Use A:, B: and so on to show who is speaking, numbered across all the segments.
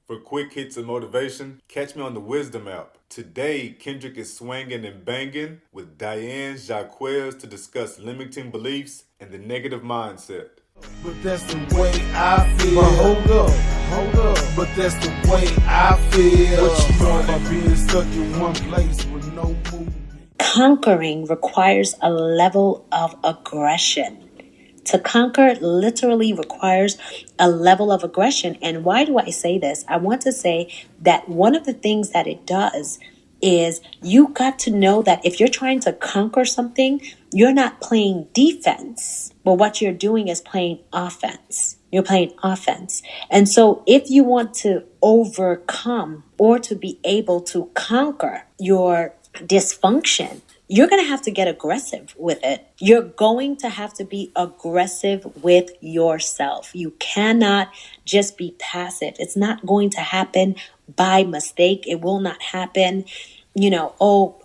A: For quick hits of motivation, catch me on the Wisdom app. Today, Kendrick is swinging and banging with Diane Jacques to discuss limiting beliefs and the negative mindset.
B: But that's the way I feel. But hold up. But that's the way I feel. What you know about being stuck in one place with no movement?
C: Conquering requires a level of aggression. To conquer literally requires a level of aggression. And why do I say this? I want to say that one of the things that it does is you got to know that if you're trying to conquer something, you're not playing defense, but what you're doing is playing offense. You're playing offense. And so if you want to overcome or to be able to conquer your dysfunction, you're going to have to get aggressive with it. You're going to have to be aggressive with yourself. You cannot just be passive. It's not going to happen by mistake. It will not happen,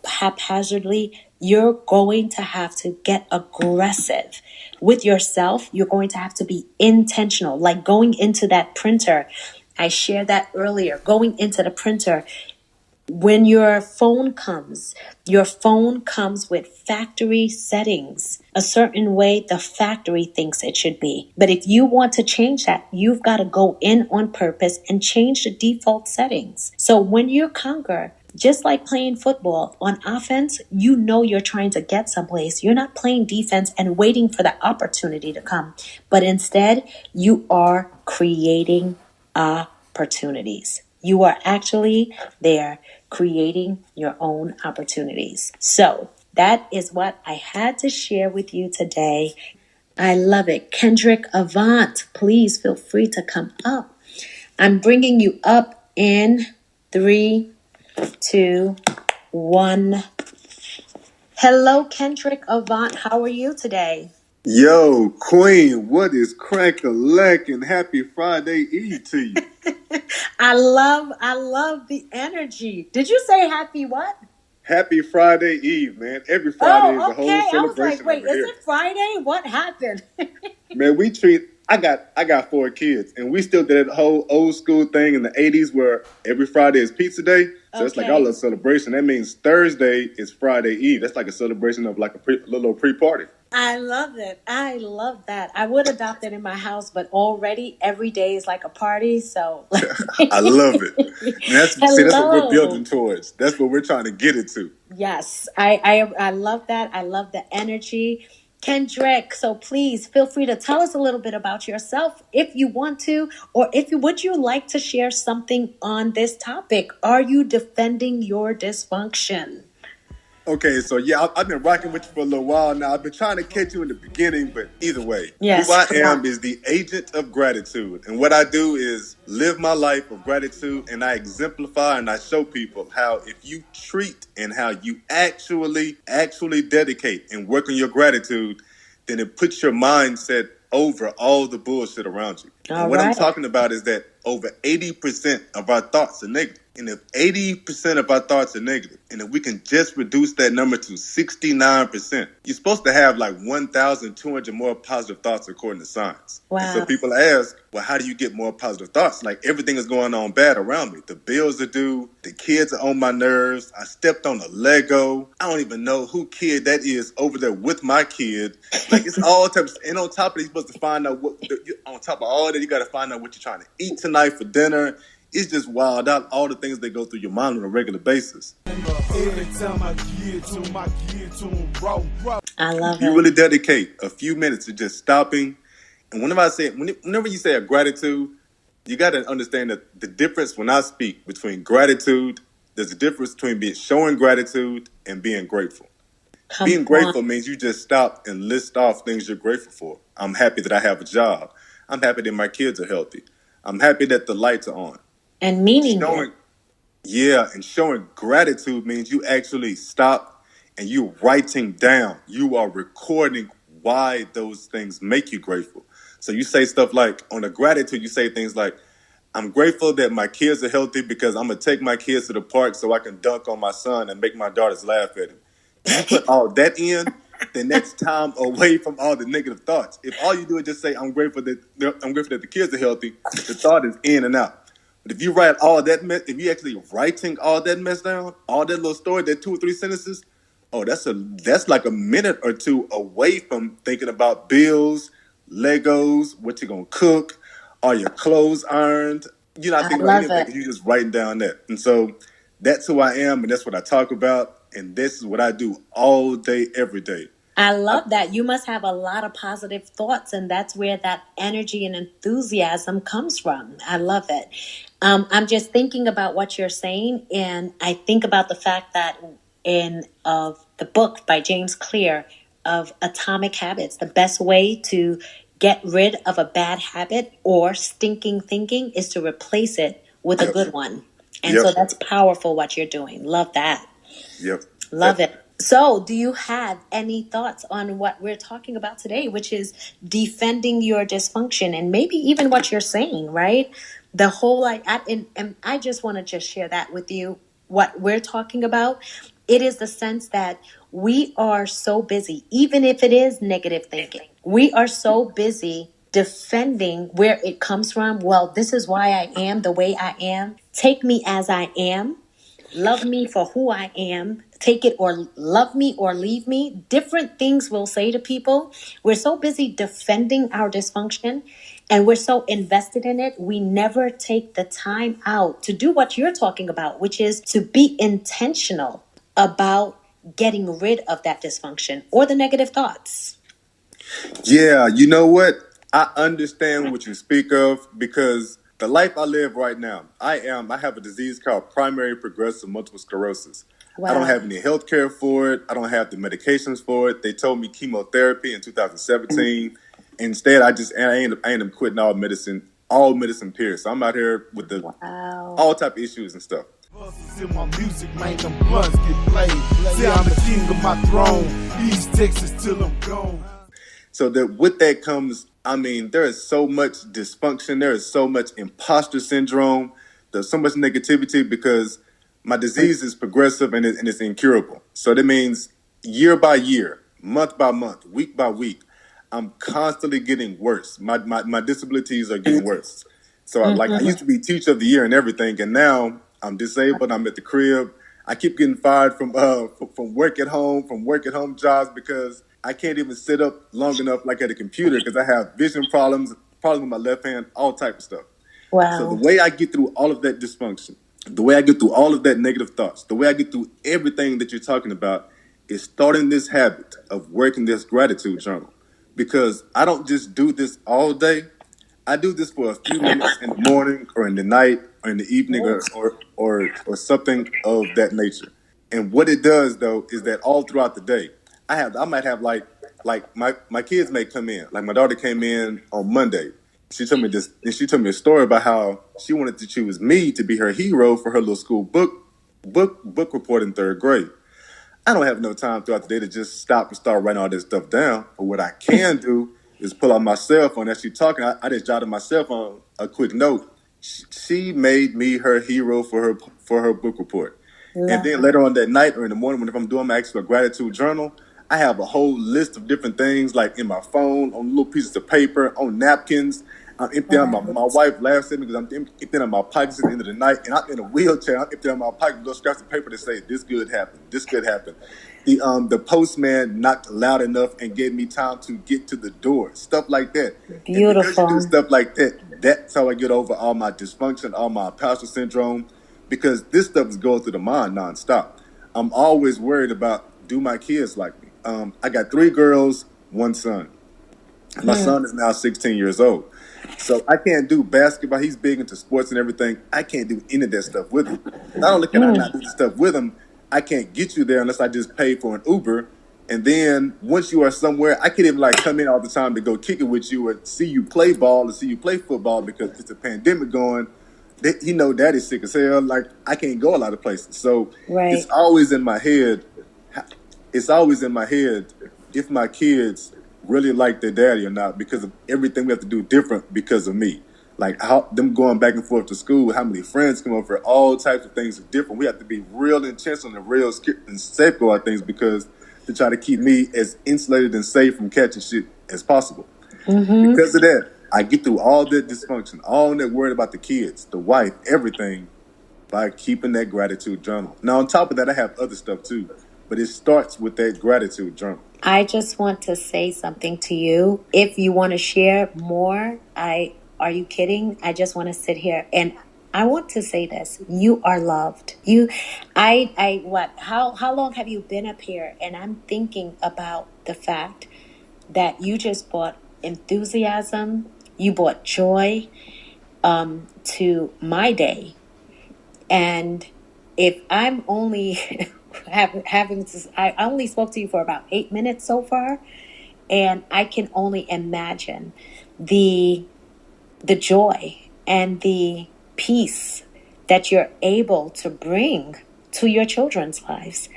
C: haphazardly. You're going to have to get aggressive with yourself. You're going to have to be intentional, like going into that printer. I shared that earlier, going into the printer. When your phone comes with factory settings, a certain way the factory thinks it should be. But if you want to change that, you've got to go in on purpose and change the default settings. So when you conquer, just like playing football on offense, you know you're trying to get someplace. You're not playing defense and waiting for the opportunity to come, but instead you are creating opportunities. You are actually there creating your own opportunities. So that is what I had to share with you today. I love it. Kendrick Avant, please feel free to come up. I'm bringing you up in 3, 2, 1. Hello, Kendrick Avant. How are you today?
D: Yo, Queen, what is crack-a-lackin'? Happy Friday Eve to you.
C: I love the energy. Did you say happy what?
D: Happy Friday Eve, man. Every Friday is a whole celebration.
C: I was like, wait,
D: is
C: it Friday? What happened?
D: Man, I got 4 kids, and we still did that whole old school thing in the 80s where every Friday is pizza day. So it's like our little celebration. That means Thursday is Friday Eve. That's like a celebration of like a little pre-party.
C: I love it. I love that. I would adopt it in my house, but already every day is like a party. So
D: I love it. That's what we're building towards. That's what we're trying to get it to.
C: Yes, I love that. I love the energy. Kendrick, so please feel free to tell us a little bit about yourself if you want to, or would you like to share something on this topic? Are you defending your dysfunction?
D: Okay, so yeah, I've been rocking with you for a little while now. I've been trying to catch you in the beginning, but either way,
C: yes,
D: who I am is the agent of gratitude. And what I do is live my life of gratitude, and I exemplify and I show people how if you treat and how you actually dedicate and work on your gratitude, then it puts your mindset over all the bullshit around you. And what I'm talking about is that over 80% of our thoughts are negative. And if 80% of our thoughts are negative, and if we can just reduce that number to 69%, you're supposed to have like 1,200 more positive thoughts according to science.
C: Wow.
D: And so people ask, well, how do you get more positive thoughts? Like everything is going on bad around me. The bills are due. The kids are on my nerves. I stepped on a Lego. I don't even know who kid that is over there with my kid. Like it's all types. And on top of it, you're supposed to find out on top of all that, you got to find out what you're trying to eat tonight for dinner. It's just wild out all the things that go through your mind on a regular basis.
B: Every time I get to him, bro.
C: I love it.
D: You really dedicate a few minutes to just stopping. And whenever you say a gratitude, you got to understand that the difference when I speak between gratitude, there's a difference between showing gratitude and being grateful. Being grateful means you just stop and list off things you're grateful for. I'm happy that I have a job. I'm happy that my kids are healthy. I'm happy that the lights are on.
C: And meaning
D: showing gratitude means you actually stop and you're writing down. You are recording why those things make you grateful. So you say stuff like, on the gratitude, you say things like, I'm grateful that my kids are healthy because I'm going to take my kids to the park so I can dunk on my son and make my daughters laugh at him. You put all that in, then that's time away from all the negative thoughts. If all you do is just say, I'm grateful that the kids are healthy, the thought is in and out. But if you write all that mess, if you actually writing all that mess down, all that little story, that 2 or 3 sentences, oh, that's like a minute or two away from thinking about bills, Legos, what you're gonna cook, are your clothes ironed. You're not
C: I
D: thinking about
C: love
D: anything.
C: it.
D: You're just writing down that. And so that's who I am, and that's what I talk about, and this is what I do all day, every day.
C: I love that. You must have a lot of positive thoughts, and that's where that energy and enthusiasm comes from. I love it. I'm just thinking about what you're saying, and I think about the fact that in of the book by James Clear of Atomic Habits, the best way to get rid of a bad habit or stinking thinking is to replace it with a
D: Yep.
C: good one. And
D: Yep.
C: so that's powerful what you're doing. Love that.
D: Yep.
C: Love it. So, do you have any thoughts on what we're talking about today, which is defending your dysfunction and maybe even what you're saying, right? The whole, and I just want to just share that with you. What we're talking about, it is the sense that we are so busy, even if it is negative thinking, we are so busy defending where it comes from. Well, this is why I am the way I am. Take me as I am. Love me for who I am. Take it or love me or leave me. Different things we'll say to people. We're so busy defending our dysfunction and we're so invested in it. We never take the time out to do what you're talking about, which is to be intentional about getting rid of that dysfunction or the negative thoughts.
D: Yeah, you know what? I understand what you speak of because the life I live right now, I have a disease called primary progressive multiple sclerosis. I don't
C: Wow.
D: have any health care for it. I don't have the medications for it. They told me chemotherapy in 2017. Instead, I ended up quitting all medicine period. So I'm out here with the
C: Wow.
D: all type of issues and stuff.
B: In my music, man, them blunts get played. See, I'm the king of my throne. East Texas till I'm gone.
D: So that with that comes, I mean, there is so much dysfunction. There is so much imposter syndrome. There's so much negativity because my disease is progressive and it's incurable. So that means year by year, month by month, week by week, I'm constantly getting worse. My disabilities are getting worse. So I used to be teacher of the year and everything, and now I'm disabled. I'm at the crib. I keep getting fired from work at home jobs because I can't even sit up long enough like at a computer because I have vision problems with my left hand, all type of stuff. So the
C: Wow.
D: way I get through all of that dysfunction, the way I get through all of that negative thoughts, the way I get through everything that you're talking about is starting this habit of working this gratitude journal. Because I don't just do this all day. I do this for a few minutes in the morning or in the night or in the evening or something of that nature. And what it does though is that all throughout the day, I might have like my kids may come in. Like my daughter came in on Monday. She told me a story about how she wanted to choose me to be her hero for her little school book report in 3rd grade. I don't have no time throughout the day to just stop and start writing all this stuff down. But what I can do is pull out my cell phone as she's talking. I just jotted my cell phone a quick note. She made me her hero for her book report. And then later on that night or in the morning, when if I'm doing my actual gratitude journal, I have a whole list of different things like in my phone, on little pieces of paper, on napkins. I'm emptying my wife laughs at me because I'm emptying my pockets at the end of the night, and I'm in a wheelchair. I'm emptying my pocket with little scraps of paper that say, "This good happened. This good happened." The postman knocked loud enough and gave me time to get to the door. Stuff like that. And because you do
C: Beautiful.
D: stuff like that, that's how I get over all my dysfunction, all my imposter syndrome, because this stuff is going through the mind nonstop. I'm always worried about, do my kids like me? I got 3 girls, 1 son. My son is now 16 years old. So I can't do basketball. He's big into sports and everything. I can't do any of that stuff with him. Not only can I not do the stuff with him, I can't get you there unless I just pay for an Uber. And then once you are somewhere, I can't even like come in all the time to go kick it with you or see you play ball or see you play football because it's a pandemic going. He know daddy's sick as hell. Like I can't go a lot of places. So
C: Right.
D: it's always in my head. It's always in my head if my kids really like their daddy or not because of everything we have to do different because of me. Like how them going back and forth to school, how many friends come over, all types of things are different. We have to be real intentional and real and safeguard things because to try to keep me as insulated and safe from catching shit as possible. Because of that, I get through all that dysfunction, all that worried about the kids, the wife, everything by keeping that gratitude journal. Now, on top of that, I have other stuff too, but it starts with that gratitude journal.
C: I just want to say something to you. If you want to share more, I are you kidding? I just want to sit here and I want to say this. You are loved. I what how long have you been up here? And I'm thinking about the fact that you just brought enthusiasm, you brought joy to my day. And if I'm only having to, I only spoke to you for about 8 minutes so far, and I can only imagine the the joy and the peace that you're able to bring to your children's lives.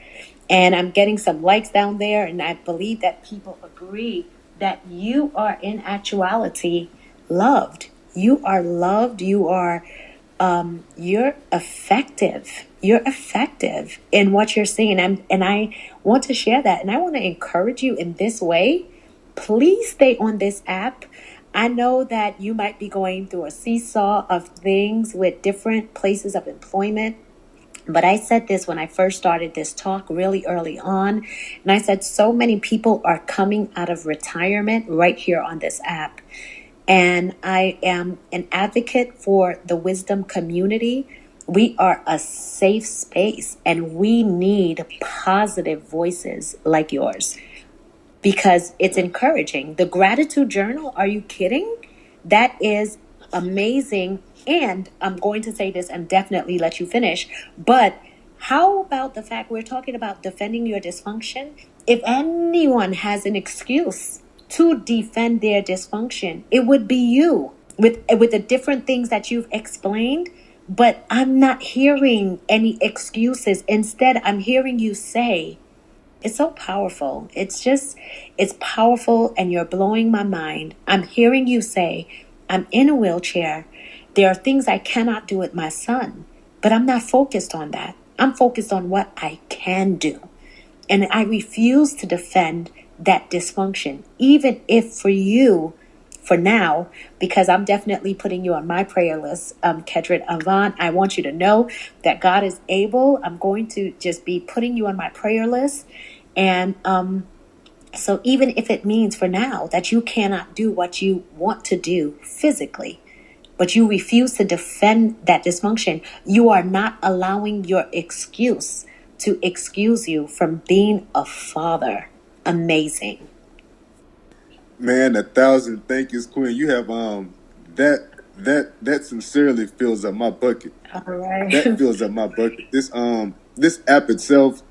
C: And I'm getting some likes down there, and I believe that people agree that you are in actuality loved. You are loved. You're effective. You're effective in what you're seeing. And I want to share that. And I want to encourage you in this way. Please stay on this app. I know that you might be going through a seesaw of things with different places of employment. But I said this when I first started this talk really early on. And I said so many people are coming out of retirement right here on this app. And I am an advocate for the wisdom community. We are a safe space and we need positive voices like yours because it's encouraging. The gratitude journal, are you kidding? That is amazing. And I'm going to say this and definitely let you finish. But how about the fact we're talking about defending your dysfunction? If anyone has an excuse to defend their dysfunction, it would be you with the different things that you've explained. But I'm not hearing any excuses. Instead, I'm hearing you say, it's so powerful. It's powerful and you're blowing my mind. I'm hearing you say, I'm in a wheelchair. There are things I cannot do with my son, but I'm not focused on that. I'm focused on what I can do. And I refuse to defend that dysfunction, even if for you, for now, because I'm definitely putting you on my prayer list, Kedrit Avant. I want you to know that God is able. I'm going to just be putting you on my prayer list. And so even if it means for now that you cannot do what you want to do physically, but you refuse to defend that dysfunction, you are not allowing your excuse to excuse you from being a father. Amazing.
D: Man, 1,000 thank yous, Queen. You have that sincerely fills up my bucket.
C: All right.
D: That fills up my bucket. This app itself,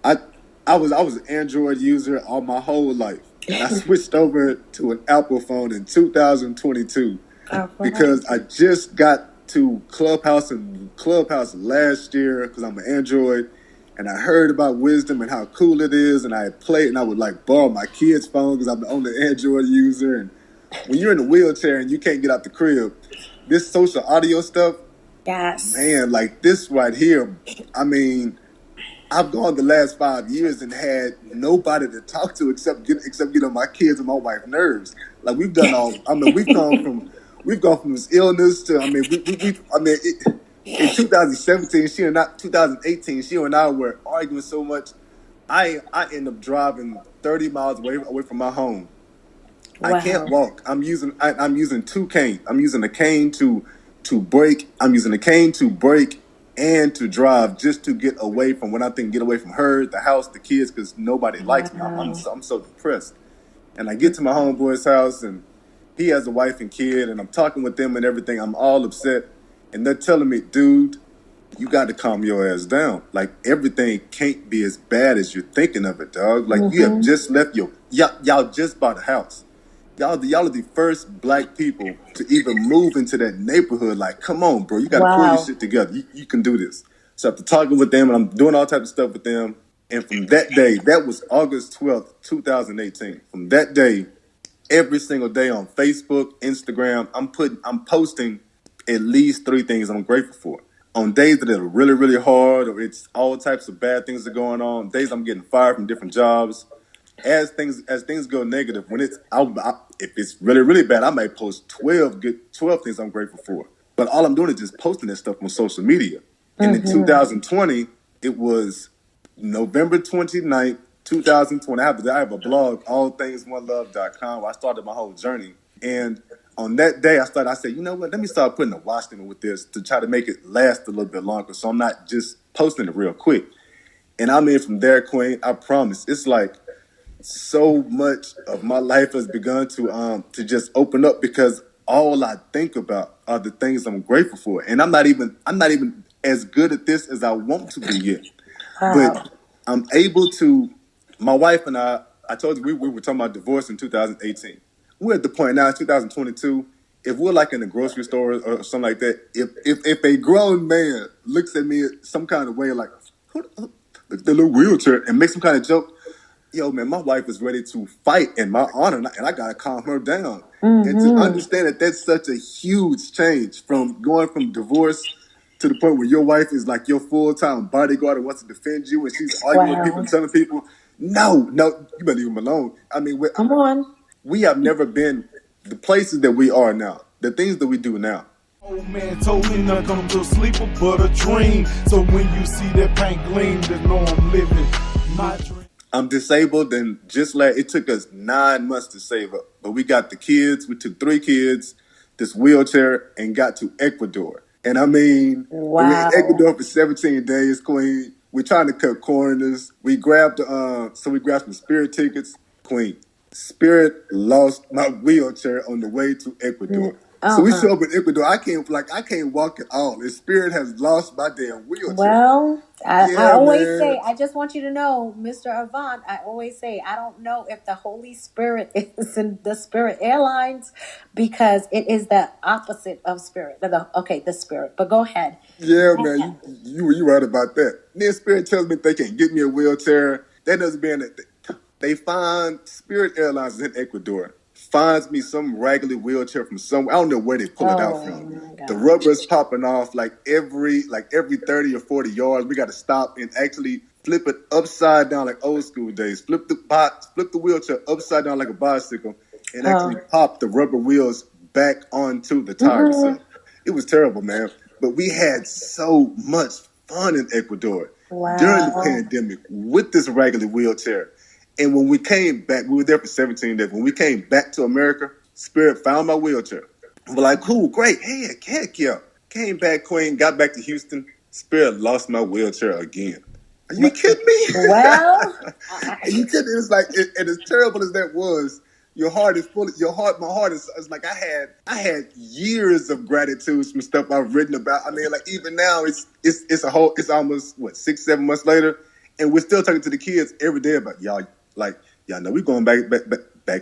D: I I was an Android user all my whole life, and I switched over to an Apple phone in 2022 because I just got to Clubhouse last year because I'm an Android, and I heard about wisdom and how cool it is, and I had played, and I would like borrow my kid's phone because I'm the only Android user. And when you're in a wheelchair and you can't get out the crib, this social audio stuff,
C: Yes.
D: man, like this right here, I mean, I've gone the last 5 years and had nobody to talk to except get on my kids and my wife's nerves. Like we've done all. I mean, we've gone from this illness to. I mean, in 2017, 2018, she and I were arguing so much. I end up driving 30 miles away from my home.
C: Wow.
D: I can't walk. I'm using two canes. I'm using a cane to brake. I'm using a cane to brake and to drive just to get away from when I think get away from her, the house, the kids, because nobody likes me. I'm so depressed. And I get to my homeboy's house and he has a wife and kid and I'm talking with them and everything. I'm all upset. And they're telling me, dude, you got to calm your ass down. Like everything can't be as bad as you're thinking of it, dog. Like you have just left y'all just bought a house. Y'all are the first black people to even move into that neighborhood. Like, come on, bro. You got to pull your shit together. You can do this. So after talking with them, and I'm doing all types of stuff with them, and from that day, that was August 12th, 2018. From that day, every single day on Facebook, Instagram, I'm posting at least 3 things I'm grateful for. On days that are really, really hard, or it's all types of bad things that are going on, days I'm getting fired from different jobs. As things go negative, when it's if it's really, really bad, I might post 12 things I'm grateful for. But all I'm doing is just posting that stuff on social media. And in 2020, it was November 29th, 2020. I have a blog, allthingsoneLove.com, where I started my whole journey. And on that day, I said, you know what, let me start putting a watch limit with this to try to make it last a little bit longer, so I'm not just posting it real quick. And I mean, from there, Queen, I promise, it's like so much of my life has begun to just open up, because all I think about are the things I'm grateful for. And I'm not even as good at this as I want to be yet. But I'm able to, my wife and I told you we were talking about divorce in 2018. We're at the point now in 2022, if we're like in a grocery store or something like that, if a grown man looks at me some kind of way, like, look at the little wheelchair, and makes some kind of joke, yo, man, my wife is ready to fight in my honor, and I got to calm her down. And to understand that that's such a huge change from going from divorce to the point where your wife is like your full-time bodyguard and wants to defend you, and she's arguing with people and telling people, no, you better leave him alone. I mean,
C: Come on.
D: we have never been the places that we are now, the things that we do now.
B: Old man told me not come to sleep but a dream. So when you see that paint gleam, then know I'm living my dream.
D: I'm disabled, and it took us 9 months to save up. But we got the kids. We took 3 kids, this wheelchair, and got to Ecuador. And I mean, we were in Ecuador for 17 days, Queen. We're trying to cut corners. We grabbed some Spirit tickets, Queen. Spirit lost my wheelchair on the way to Ecuador. So we show up in Ecuador. I can't walk at all. And Spirit has lost my damn wheelchair.
C: Well, I always say, I just want you to know, Mr. Avant, I always say, I don't know if the Holy Spirit is in the Spirit Airlines, because it is the opposite of Spirit. The Spirit. But go ahead.
D: Yeah, man, you right about that. Then Spirit tells me they can't get me a wheelchair. That doesn't mean that they find Spirit Airlines in Ecuador. Finds me some raggedy wheelchair from somewhere. I don't know where they pull it out from. The rubber's popping off like every 30 or 40 yards. We got to stop and actually flip it upside down like old school days. Flip the wheelchair upside down like a bicycle, and actually pop the rubber wheels back onto the tire itself. It was terrible, man. But we had so much fun in Ecuador during the pandemic with this raggedy wheelchair. And when we came back, we were there for 17 days. When we came back to America, Spirit found my wheelchair. We're like, cool, great. Hey, heck yeah. Came back, Queen, got back to Houston. Spirit lost my wheelchair again. Are you kidding me?
C: Well,
D: Are you kidding? It's like, and as terrible as that was, my heart is it's like I had years of gratitude from stuff I've written about. I mean, like even now it's almost 6-7 months later, and we're still talking to the kids every day about y'all know we're going back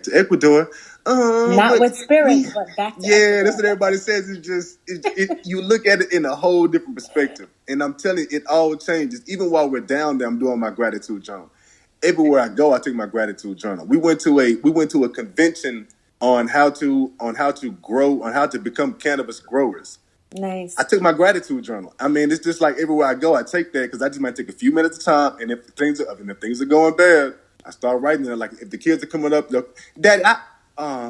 D: to Ecuador.
C: not with Spirit, but back to Ecuador.
D: That's what everybody says. It's just you look at it in a whole different perspective, and I'm telling you, it all changes. Even while we're down there, I'm doing my gratitude journal. Everywhere I go, I take my gratitude journal. We went to a convention on how to grow, on how to become cannabis growers.
C: Nice.
D: I took my gratitude journal. I mean, it's just like everywhere I go, I take that because I just might take a few minutes of time, and if things are going bad, I start writing it. Like if the kids are coming up, Daddy,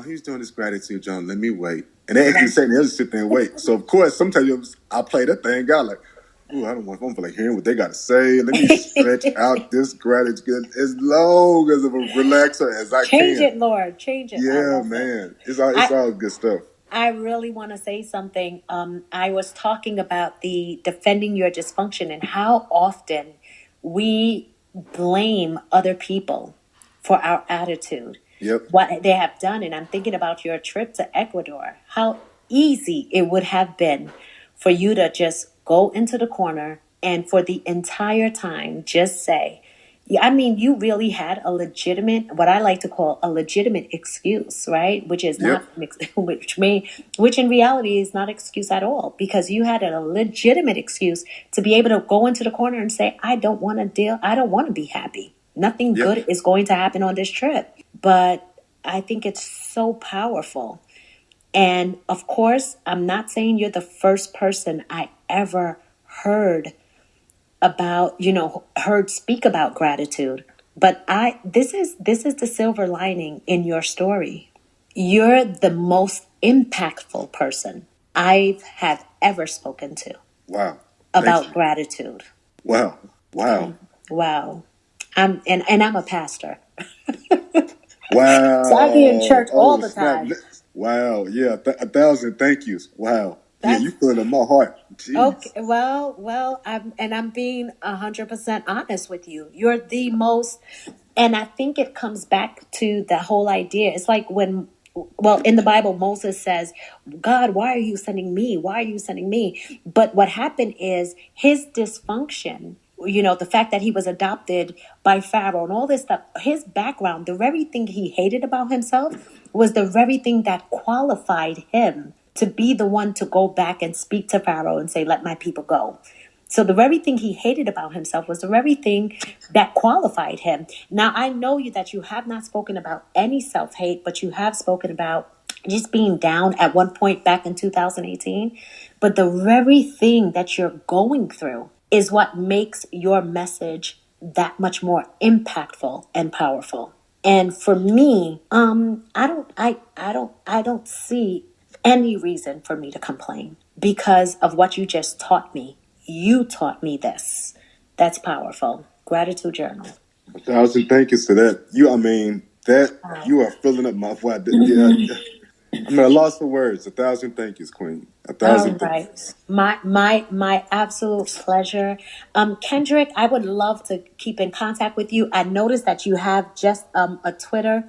D: he's doing this gratitude journal. Let me wait, and they actually say, "They'll just sit there and wait." So of course, sometimes I play that thing out like, ooh, I don't feel like hearing what they got to say. Let me stretch out this gratitude as long as of a relaxer as I can.
C: Change it, Lord. Change it.
D: Yeah, man. It's all good stuff.
C: I really want to say something. I was talking about the defending your dysfunction and how often we blame other people for our attitude.
D: Yep.
C: What they have done. And I'm thinking about your trip to Ecuador, how easy it would have been for you to just go into the corner and for the entire time just say, I mean, you really had what I like to call a legitimate excuse, right? Which is not, which in reality is not excuse at all, because you had a legitimate excuse to be able to go into the corner and say, I don't want to be happy. Nothing good is going to happen on this trip. But I think it's so powerful. And of course, I'm not saying you're the first person I ever heard speak about gratitude. But this is the silver lining in your story. You're the most impactful person I have ever spoken to
D: Wow.
C: about gratitude.
D: Wow. Wow.
C: Wow. And I'm a pastor.
D: Wow.
C: So I be in church all
D: Oh,
C: the
D: snap.
C: time.
D: Wow. Yeah. 1,000 thank yous. Wow. Yeah, you
C: That's
D: feel it in my heart.
C: okay.
D: Jeez.
C: Well, I'm being 100% honest with you. You're the most, and I think it comes back to the whole idea. It's like when, well, in the Bible, Moses says, God, why are you sending me? Why are you sending me? But what happened is his dysfunction, the fact that he was adopted by Pharaoh and all this stuff, his background, the very thing he hated about himself was the very thing that qualified him to be the one to go back and speak to Pharaoh and say, let my people go. So the very thing he hated about himself was the very thing that qualified him. Now, I know that you have not spoken about any self-hate, but you have spoken about just being down at one point back in 2018. But the very thing that you're going through is what makes your message that much more impactful and powerful. And for me, I don't see any reason for me to complain because of what you just taught me. You taught me this. That's powerful. Gratitude journal.
D: 1,000 thank yous to that. You are filling up my voice. Yeah. I'm at a loss for words. 1,000 thank yous, Queen. A
C: All
D: thousand thank
C: right.
D: yous.
C: My absolute pleasure. Kendrick, I would love to keep in contact with you. I noticed that you have just a Twitter.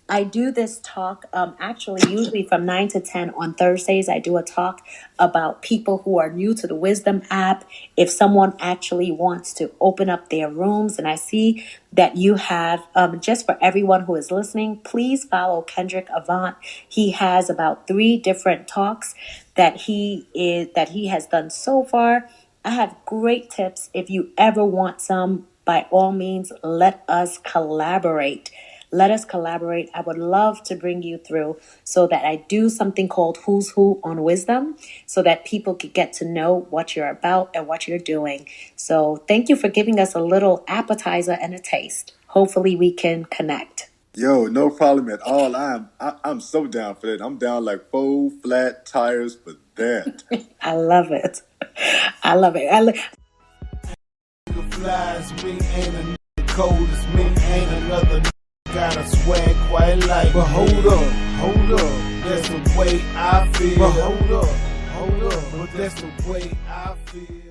C: I do this talk actually usually from 9 to 10 on Thursdays. I do a talk about people who are new to the Wisdom app. If someone actually wants to open up their rooms, and I see that you have, just for everyone who is listening, please follow Kendrick Avant. He has about 3 different talks that he has done so far. I have great tips. If you ever want some, by all means, let us collaborate. Let us collaborate. I would love to bring you through so that I do something called Who's Who on Wisdom so that people could get to know what you're about and what you're doing. So thank you for giving us a little appetizer and a taste. Hopefully we can connect.
D: Yo, no problem at all. I'm so down for that. I'm down like 4 flat tires for that.
C: I love it. I love it.
B: Nigga flies me, ain't a nigga cold as me, ain't another nigga got a swag quite like. But hold up, that's the way I feel. But hold up, but that's the way I feel.